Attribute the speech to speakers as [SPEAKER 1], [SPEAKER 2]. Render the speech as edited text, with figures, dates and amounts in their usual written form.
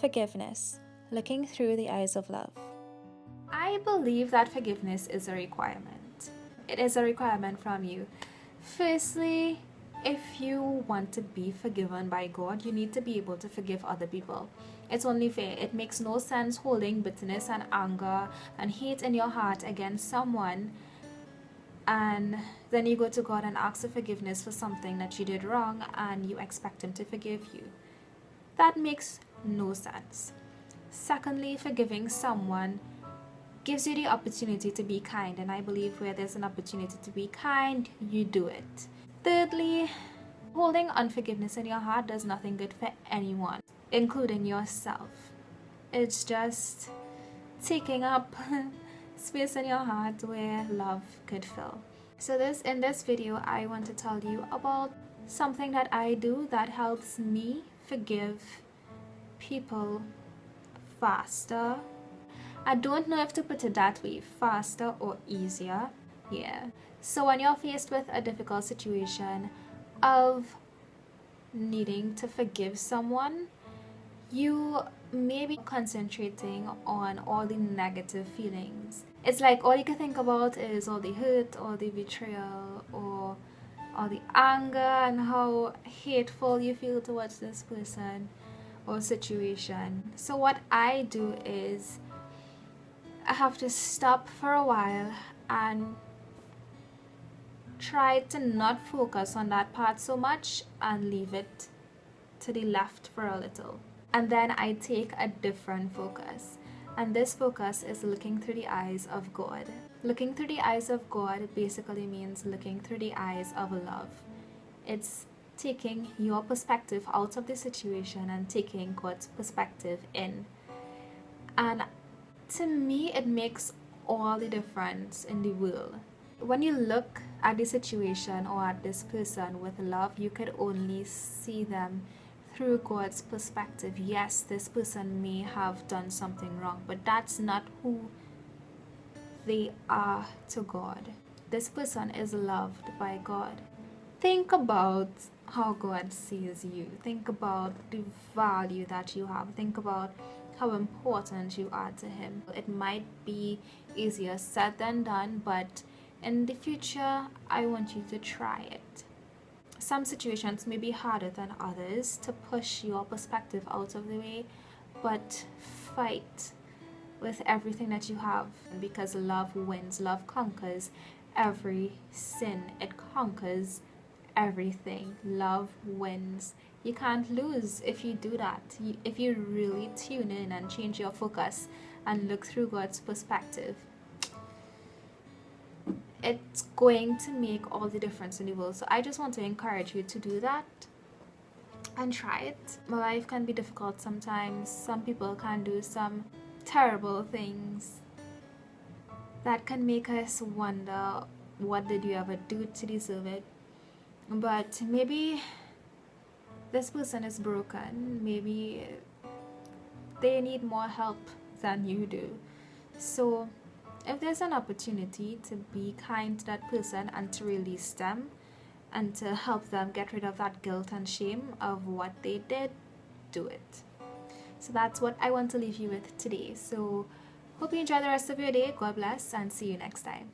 [SPEAKER 1] Forgiveness, looking through the eyes of love.
[SPEAKER 2] I believe that forgiveness is a requirement. It is a requirement from you. Firstly, if you want to be forgiven by God, you need to be able to forgive other people. It's only fair. It makes no sense holding bitterness and anger and hate in your heart against someone, and then you go to God and ask for forgiveness for something that you did wrong and you expect Him to forgive you. That makes no sense. Secondly, forgiving someone gives you the opportunity to be kind, and I believe where there's an opportunity to be kind, you do it. Thirdly, holding unforgiveness in your heart does nothing good for anyone, including yourself. It's just taking up space in your heart where love could fill. So in this video, I want to tell you about something that I do that helps me forgive people faster. I don't know if to put it that way, faster or easier. Yeah. So when you're faced with a difficult situation of needing to forgive someone, you may be concentrating on all the negative feelings. It's like all you can think about is all the hurt or the betrayal or all the anger and how hateful you feel towards this person or situation. So what I do is I have to stop for a while and try to not focus on that part so much and leave it to the left for a little. And then I take a different focus. And this focus is looking through the eyes of God. Looking through the eyes of God basically means looking through the eyes of love. It's taking your perspective out of the situation and taking God's perspective in. And to me, it makes all the difference in the world. When you look at the situation or at this person with love, you could only see them through God's perspective. Yes, this person may have done something wrong, but that's not who they are to God. This person is loved by God. Think about how God sees you. Think about the value that you have. Think about how important you are to Him. It might be easier said than done, but in the future, I want you to try it. Some situations may be harder than others to push your perspective out of the way, but fight with everything that you have, because love wins. Love conquers every sin. It conquers everything. Love wins. You can't lose if you do that. If you really tune in and change your focus and look through God's perspective, it's going to make all the difference in the world. So I just want to encourage you to do that and try it. My life can be difficult sometimes. Some people can do some terrible things that can make us wonder, what did you ever do to deserve it? But maybe this person is broken. Maybe they need more help than you do. So if there's an opportunity to be kind to that person and to release them and to help them get rid of that guilt and shame of what they did, do it. So that's what I want to leave you with today. So hope you enjoy the rest of your day. God bless and see you next time.